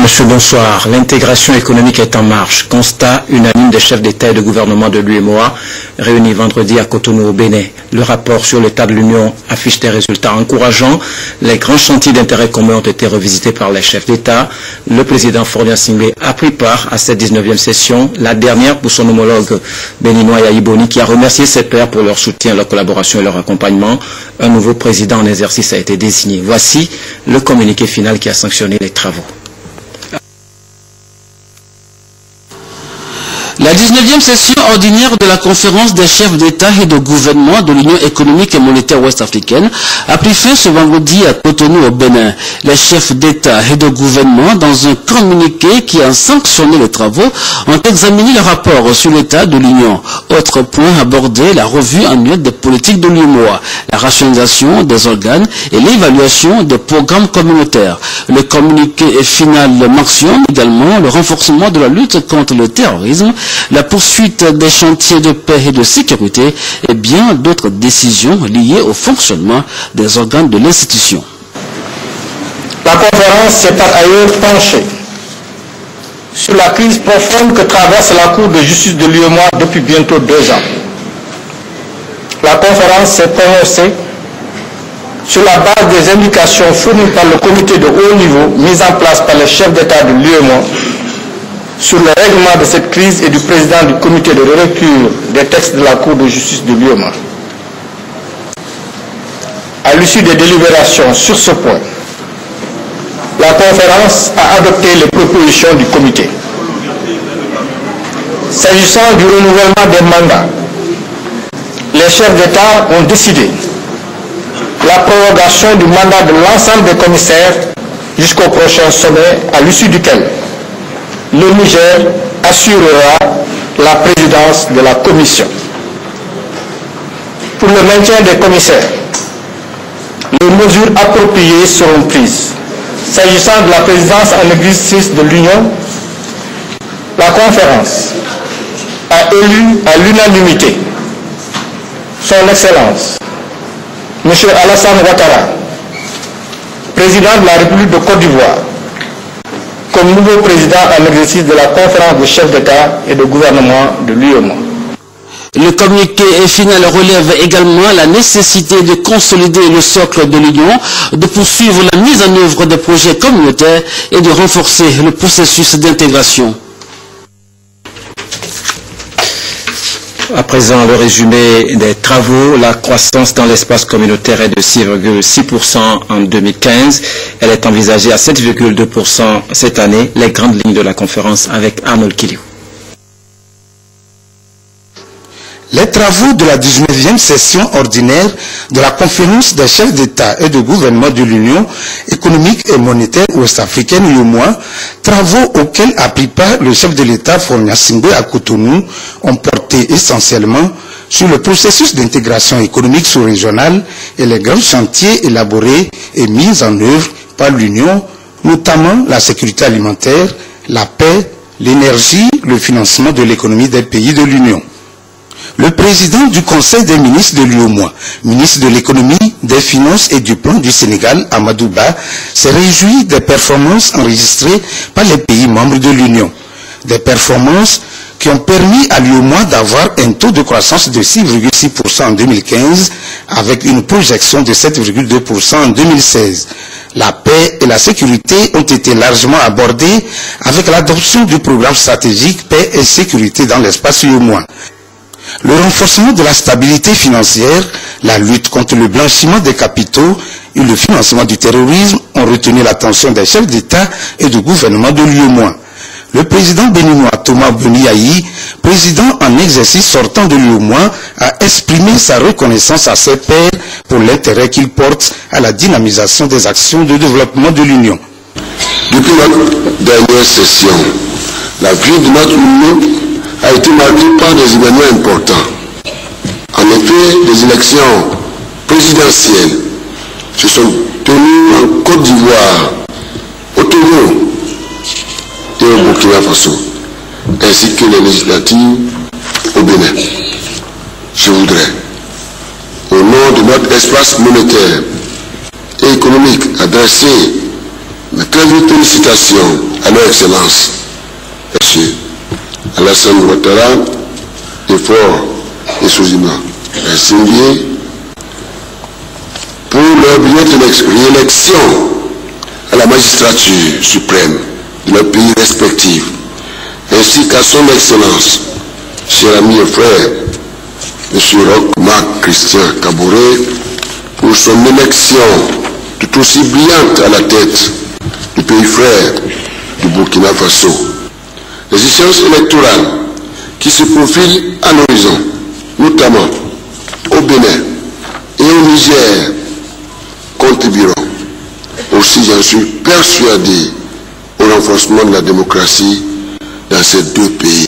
Monsieur, bonsoir. L'intégration économique est en marche. Constat unanime des chefs d'État et de gouvernement de l'UEMOA réunis vendredi à Cotonou au Bénin. Le rapport sur l'état de l'Union affiche des résultats encourageants. Les grands chantiers d'intérêt commun ont été revisités par les chefs d'État. Le président Faure Gnassingbé a pris part à cette 19e session, la dernière pour son homologue béninois Yahi Boni, qui a remercié ses pairs pour leur soutien, leur collaboration et leur accompagnement. Un nouveau président en exercice a été désigné. Voici le communiqué final qui a sanctionné les travaux. La 19e session ordinaire de la conférence des chefs d'État et de gouvernement de l'Union économique et monétaire ouest-africaine a pris fin ce vendredi à Cotonou au Bénin. Les chefs d'État et de gouvernement, dans un communiqué qui a sanctionné les travaux, ont examiné le rapport sur l'état de l'Union. Autre point abordé, la revue annuelle des politiques de l'UEMOA, la rationalisation des organes et l'évaluation des programmes communautaires. Le communiqué final mentionne également le renforcement de la lutte contre le terrorisme, la poursuite des chantiers de paix et de sécurité et bien d'autres décisions liées au fonctionnement des organes de l'institution. La conférence s'est par ailleurs penchée sur la crise profonde que traverse la Cour de justice de l'UEMOA depuis bientôt 2 ans. La conférence s'est prononcée sur la base des indications fournies par le comité de haut niveau mis en place par les chefs d'État de l'UEMOA sur le règlement de cette crise et du président du comité de relecture des textes de la Cour de justice de l'UEMOA. À l'issue des délibérations sur ce point, la conférence a adopté les propositions du comité. S'agissant du renouvellement des mandats, les chefs d'État ont décidé la prorogation du mandat de l'ensemble des commissaires jusqu'au prochain sommet, à l'issue duquel le Niger assurera la présidence de la commission. Pour le maintien des commissaires, les mesures appropriées seront prises. S'agissant de la présidence en exercice de l'Union, la conférence a élu à l'unanimité son Excellence, M. Alassane Ouattara, président de la République de Côte d'Ivoire, comme nouveau président en exercice de la conférence des chefs d'État et de gouvernement de l'UEMOA. Le communiqué final relève également la nécessité de consolider le socle de l'Union, de poursuivre la mise en œuvre des projets communautaires et de renforcer le processus d'intégration. À présent, le résumé des travaux. La croissance dans l'espace communautaire est de 6,6% en 2015. Elle est envisagée à 7,2% cette année. Les grandes lignes de la conférence avec Arnold Kiliou. Les travaux de la 19e session ordinaire de la conférence des chefs d'État et de gouvernement de l'Union économique et monétaire ouest-africaine UEMOA, travaux auxquels a pris part le chef de l'État Faure Gnassingbé à Cotonou, ont porté essentiellement sur le processus d'intégration économique sous-régionale et les grands chantiers élaborés et mis en œuvre par l'Union, notamment la sécurité alimentaire, la paix, l'énergie, le financement de l'économie des pays de l'Union. Le président du Conseil des ministres de l'UEMOA, ministre de l'économie, des finances et du plan du Sénégal, Amadou Ba, s'est réjoui des performances enregistrées par les pays membres de l'Union. Des performances qui ont permis à l'UEMOA d'avoir un taux de croissance de 6,6% en 2015 avec une projection de 7,2% en 2016. La paix et la sécurité ont été largement abordées avec l'adoption du programme stratégique Paix et sécurité dans l'espace UEMOA. Le renforcement de la stabilité financière, la lutte contre le blanchiment des capitaux et le financement du terrorisme ont retenu l'attention des chefs d'État et de gouvernement de l'UEMOA. Le président béninois Thomas Boni Yahi, président en exercice sortant de l'UEMOA, a exprimé sa reconnaissance à ses pairs pour l'intérêt qu'ils portent à la dynamisation des actions de développement de l'Union. Depuis notre dernière session, la vie de notre Union a été marquée par des événements importants. En effet, des élections présidentielles se sont tenues en Côte d'Ivoire, au Togo et au Burkina Faso, ainsi que les législatives au Bénin. Je voudrais, au nom de notre espace monétaire et économique, adresser Mes très vives félicitations à leur Excellence, M. Alassane Ouattara et Faure Essouzima Singé, pour leur brillante réélection à la magistrature suprême de leurs pays respectifs, ainsi qu'à son Excellence, cher ami et frère, M. Roch Marc Christian Kaboré, pour son élection tout aussi brillante à la tête du pays frère du Burkina Faso. Les échéances électorales qui se profilent à l'horizon, notamment au Bénin et au Niger, contribueront aussi, j'en suis persuadé, au renforcement de la démocratie dans ces deux pays.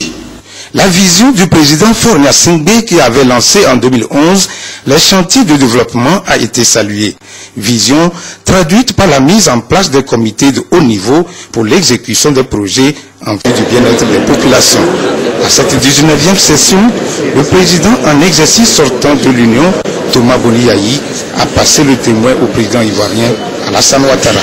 La vision du président Faure Gnassingbé, qui avait lancé en 2011 les chantiers de développement, a été saluée. Vision traduite par la mise en place des comités de haut niveau pour l'exécution des projets en vue du bien-être des populations. À cette 19e session, le président en exercice sortant de l'Union, Thomas Boni Yayi, a passé le témoin au président ivoirien Alassane Ouattara.